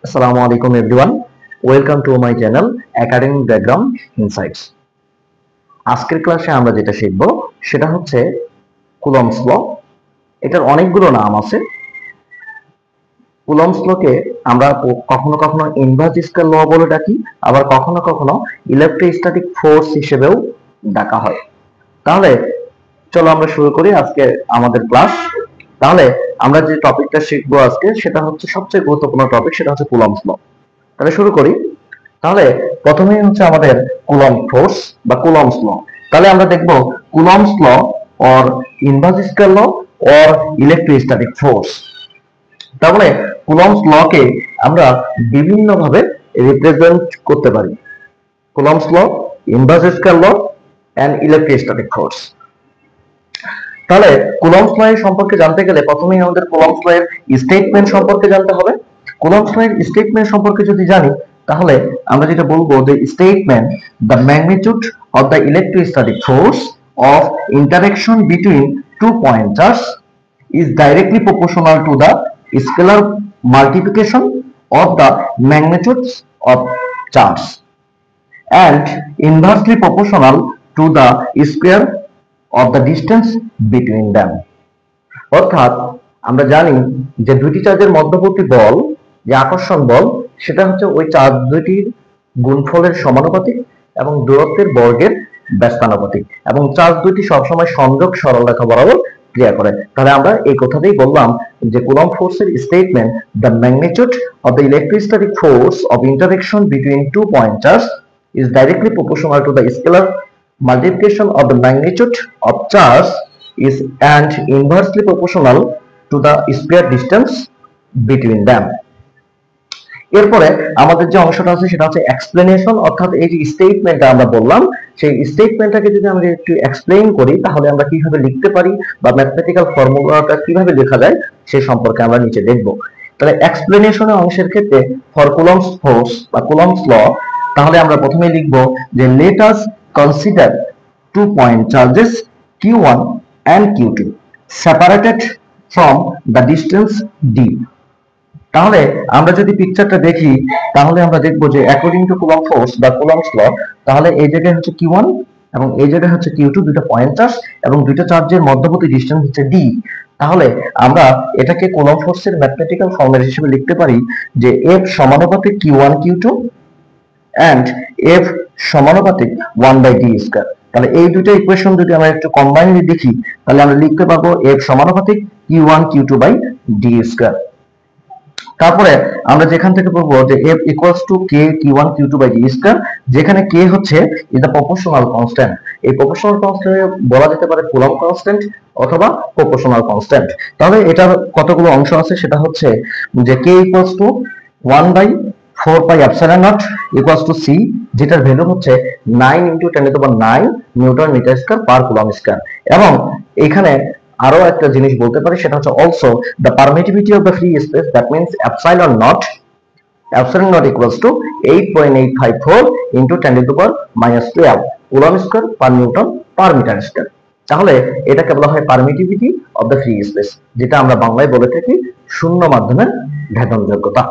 Assalamu alaikum everyone. Welcome to my channel Academic Background Insights. আজকের ক্লাসে আমরা যেটা শিখব সেটা হচ্ছে কুলম্বস ল। এটার অনেকগুলো নাম আছে। কুলম্বস লকে আমরা কখনো কখনো ইনভার্স স্কেল ল বলে ডাকি, আবার কখনো কখনো ইলেকট্রোস্ট্যাটিক ফোর্স হিসেবেও ডাকা হয়। তাহলে চলো আমরা শুরু করি আজকে আমাদের ক্লাস। তাহলে আমরা যে টপিকটা শিখবো আজকে সেটা হচ্ছে সবচেয়ে গুরুত্বপূর্ণ টপিক, সেটা হচ্ছে কুলম্বস ল। তাহলে শুরু করি। তাহলে প্রথমেই হচ্ছে আমাদের কুলম্ব ফোর্স বা কুলম্বস ল। তাহলে আমরা দেখব Coulomb's law or inverse scale law or electrostatic force. তাহলে কুলম্বস ল কে আমরা বিভিন্ন ভাবে রিপ্রেজেন্ট করতে পারি। Coulomb's law, inverse scale law and electrostatic force. তাহলে কুলম্বস ল এর সম্পর্কে জানতে গেলে প্রথমেই আমাদের কুলম্বস ল এর স্টেটমেন্ট সম্পর্কে জানতে হবে। কুলম্বস ল এর স্টেটমেন্ট সম্পর্কে যদি জানি তাহলে আমরা যেটা বলবো যে statement the magnitude of the electrostatic force of interaction between two pointers is directly proportional to the scalar multiplication of the magnitudes of charge and inversely proportional to the square of the distance between them. অর্থাৎ আমরা জানি যে দুইটি চার্জের মধ্যবর্তী বল, যে আকর্ষণ বল, সেটা হচ্ছে ওই চার্জ দুইটির গুণফলের সমানুপাতিক এবং দূরত্বের বর্গের ব্যস্তানুপাতিক, এবং চার্জ দুইটি সবসময় সংযোগ সরলরেখা বরাবর ক্রিয়া করে। তাহলে আমরা এই কথাটাই বললাম যে কুলম্ব ফোর্সের statement the magnitude of the electrostatic force of interaction between two point charge is directly proportional to the scalar multiplication of the magnitude of charge is and inversely proportional to the square distance between them. এরপরে আমাদের যে অংশটা আছে সেটা হচ্ছে explanation, অর্থাৎ এই যে স্টেটমেন্টটা আমরা বললাম সেই স্টেটমেন্টটাকে যদি আমরা একটু এক্সপ্লেইন করি তাহলে আমরা কিভাবে লিখতে পারি বা ম্যাথমেটিক্যাল ফর্মুলাটা কিভাবে লেখা যায় সেই সম্পর্কে আমরা নিচে দেখব। তাহলে এক্সপ্লেনেশনের অংশের ক্ষেত্রে ফর কুলম্বস ফোর্স বা কুলম্বস ল, তাহলে আমরা প্রথমে লিখব যে let us consider to point charges q1 and q2 separated from the distance d। তাহলে আমরা যদি পিকচারটা দেখি তাহলে আমরা দেখব যে অ্যাকর্ডিং টু কুলম্ব ফোর্স বা কুলম্বস ল, তাহলে এই জায়গায় হচ্ছে q1 এবং এই জায়গায় হচ্ছে q2, দুটো পয়েন্ট চার্জ এবং দুটো চার্জের মধ্যবর্তী ডিসটেন্স হচ্ছে d। তাহলে আমরা এটাকে কুলম্ব ফোর্সের ম্যাথমেটিক্যাল ফর্মুলা হিসেবে লিখতে পারি যে F সমানুপাতিক q1 q2 and F সমানুপাতিক 1/d স্কয়ার। তাহলে এই দুটো ইকুয়েশন যদি আমরা একটু কম্বাইনলি দেখি তাহলে আমরা লিখতে পারবো F সমানুপাতিক q1 q2/d স্কয়ার। তারপরে আমরা যেখান থেকে পড়বো যে F equals to K Q1 Q2/d square, যেখানে K হচ্ছে ইজ দ্য প্রপোর্শনাল কনস্ট্যান্ট। এই প্রপোর্শনাল কনস্ট্যান্ট বলা যেতে পারে কুলম্ব কনস্ট্যান্ট অথবা প্রপোর্শনাল কনস্ট্যান্ট। তাহলে এটার কতগুলো অংশ আছে সেটা হচ্ছে যে K equals to 1/4 pi epsilon nought equals to C, যেটার ভ্যালু হচ্ছে 9 × 10⁹ newton metre square per coulomb square. এবং এখানে আরো একটা জিনিস বলতে পারি সেটা হচ্ছে also the permittivity of the free space, that means epsilon nought equals to 8.854 × 10⁻12 coulomb square per newton per metre square. তাহলে এটাকে বলা হয় permittivity of the free space, যেটা আমরা বাংলায় বলে থাকি শূন্য মাধ্যমের ভেদনযোগ্যতা।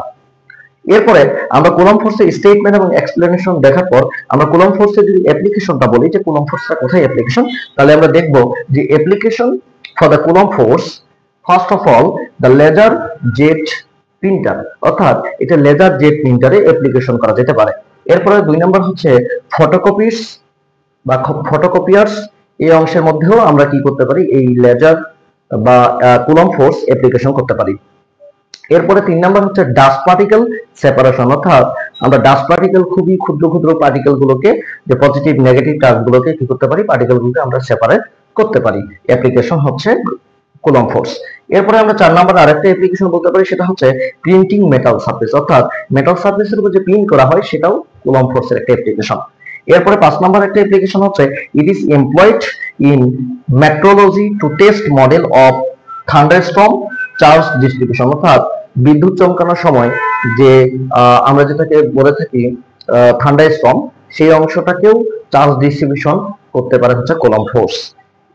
এরপরে আমরা কুলম্ব ফোর্সের স্টেটমেন্ট এবং এক্সপ্লেনেশন দেখার পর আমরা কুলম্ব ফোর্সের যদি অ্যাপ্লিকেশনটা বলি যে কুলম্ব ফোর্সটা কোথায় অ্যাপ্লিকেশন, তাহলে আমরা দেখব যে application for the Coulomb force, first of all the laser jet printer, অর্থাৎ এটা লেজার জেট প্রিন্টারে অ্যাপ্লিকেশন করা যেতে পারে। এরপরে 2 নম্বর হচ্ছে ফটোকপিস বা ফটোকপিয়ার্স, এই অংশের মধ্যেও আমরা কি করতে পারি এই লেজার বা কুলম্ব ফোর্স অ্যাপ্লিকেশন করতে পারি। এরপরে 3 নাম্বার হচ্ছে ডাস্ট পার্টিকেল সেপারেশন, অর্থাৎ আমরা ডাস্ট পার্টিকেল খুবই ক্ষুদ্র ক্ষুদ্র পার্টিকেল গুলোকে, যে পজিটিভ নেগেটিভ চার্জ গুলোকে কি করতে পারি, পার্টিকেল গুলোকে আমরা সেপারেট করতে পারি। অ্যাপ্লিকেশন হচ্ছে কুলম্ব ফোর্স। এরপরে আমরা 4 নাম্বার আরেকটা অ্যাপ্লিকেশন বলতে পারি সেটা হচ্ছে প্রিন্টিং মেটাল সারফেস, অর্থাৎ মেটাল সারফেসের উপর যে প্রিন্ট করা হয় সেটাও কুলম্ব ফোর্সের একটা অ্যাপ্লিকেশন। এরপরে 5 নাম্বার একটা অ্যাপ্লিকেশন হচ্ছে it is employed in metrology to test model of thunderstorm charge distribution, অর্থাৎ বিদ্যুৎ চমকানোর সময় যে আমরা যেটাকে বলে থাকি থান্ডারস্টর্ম, সেই অংশটাকেও চার্জ ডিস্ট্রিবিউশন করতে পারে হচ্ছে কুলম্ব ফোর্স।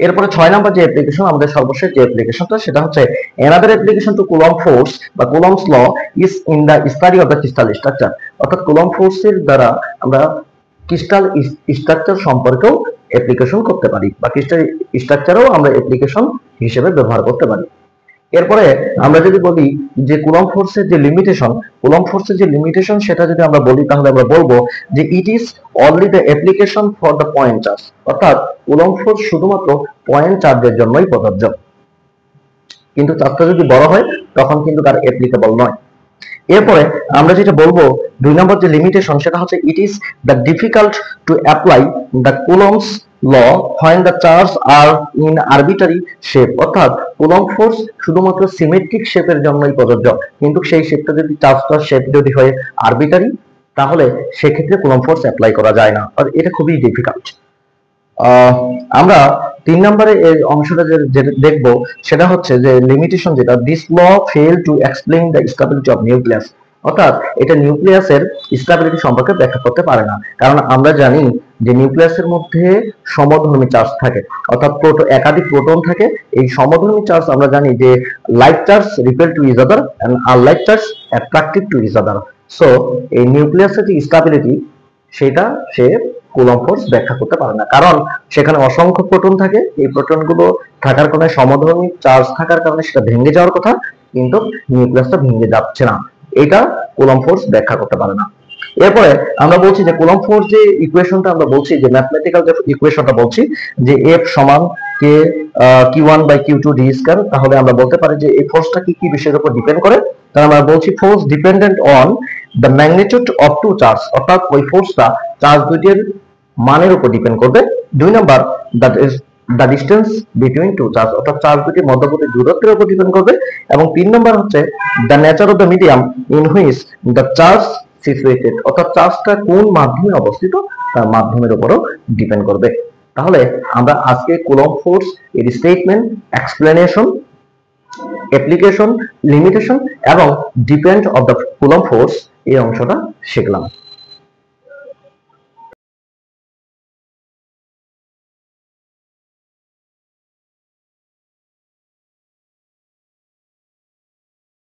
এরপরে 6 নাম্বার যে অ্যাপ্লিকেশন, আমাদের সর্বশেষ যে অ্যাপ্লিকেশনটা, সেটা হচ্ছে another application to Coulomb force বা Coulomb's law is in the study of the crystal structure। অর্থাৎ কুলম্ব ফোর্সের দ্বারা আমরা ক্রিস্টাল স্ট্রাকচার সম্পর্কেও অ্যাপ্লিকেশন করতে পারি বা ক্রিস্টাল স্ট্রাকচারও আমরা অ্যাপ্লিকেশন হিসেবে ব্যবহার করতে পারি। এরপরে আমরা যদি বলি যে কুলম্ব ফোর্সের যে লিমিটেশন সেটা যদি আমরা বলি, তাহলে আমরা বলবো যে it is only the application for the point charge. অর্থাৎ কুলম্ব ফোর্স শুধুমাত্র পয়েন্ট চার্জের জন্যই প্রযোজ্য, কিন্তু চার্জটা যদি বড় হয় তখন কিন্তু তার অ্যাপ্লিকেবল নয়। এরপরে আমরা যেটা বলবো 2 নম্বর যে লিমিটেশন, সেটা হচ্ছে it is the difficult to apply the Coulomb's law when the charge are in arbitrary shape. অর্থাৎ কুলম্ব ফোর্স শুধুমাত্র সিমেট্রিক শেপের জন্যই প্রযোজ্য, কিন্তু সেই শেপটা যদি চার্জটার শেপ যদি হয় আরবিটারি, তাহলে সেক্ষেত্রে কুলম্ব ফোর্স অ্যাপ্লাই করা যায় না, আর এটা খুবই ডিফিকাল্ট। আমরা 3 নম্বরে এই অংশটা যেটা দেখবো সেটা হচ্ছে যে লিমিটেশন, যেটা this law fail to explain the stability of nucleus. অর্থাৎ এটা নিউক্লিয়াসের স্টেবিলিটি সম্পর্কে ব্যাখ্যা করতে পারে না, কারণ আমরা জানি যে নিউক্লিয়াসের মধ্যে সমধর্মী চার্জ থাকে, অর্থাৎ একাধিক প্রোটন থাকে। এই সমধর্মী চার্জ আমরা জানি যে like charge repel to each other and unlike charge attractive to each other. So এই নিউক্লিয়াসের যে স্টেবিলিটি সেটা সে কুলম্ব ফোর্স ব্যাখ্যা করতে পারে না, কারণ সেখানে অসংখ্য প্রোটন থাকে। এই প্রোটনগুলো থাকার কারণে সমধর্মী চার্জ থাকার কারণে সেটা ভেঙে যাওয়ার কথা, কিন্তু নিউক্লিয়াসটা ভেঙে যাচ্ছে না, এটা কুলম্ব ফোর্স ব্যাখ্যা করতে পারে না। এরপরে আমরা বলছি যে কুলম্ব ফোর্স যে ইকুয়েশনটা আমরা বলছি, যে ম্যাথমেটিক্যাল যে ইকুয়েশনটা বলছি যে F সমান K Q1 by Q2 d square, তাহলে আমরা বলতে পারি যে এই ফোর্সটা কি কি বিষয়ের উপর ডিপেন্ড করে। তাহলে আমরা বলছি force dependent on the magnitude of two charge. অর্থাৎ ওই ফোর্সটা চার্জ দুইটির মানের উপর ডিপেন্ড করবে। 2 number that is the distance between two charge, অর্থাৎ চার্জ দুটির মধ্যবর্তী দূরত্বের উপর ডিপেন্ড করবে। এবং 3 নাম্বার হচ্ছে the nature of the medium in which the charge situated, অর্থাৎ চার্জটা কোন মাধ্যমে অবস্থিত তার মাধ্যমের উপরও ডিপেন্ড করবে। তাহলে আমরা আজকে কুলম্ব ফোর্স এর স্টেটমেন্ট, এক্সপ্লেনেশন, অ্যাপ্লিকেশন, লিমিটেশন এবং depend of the Coulomb force এই অংশটা শিখলাম।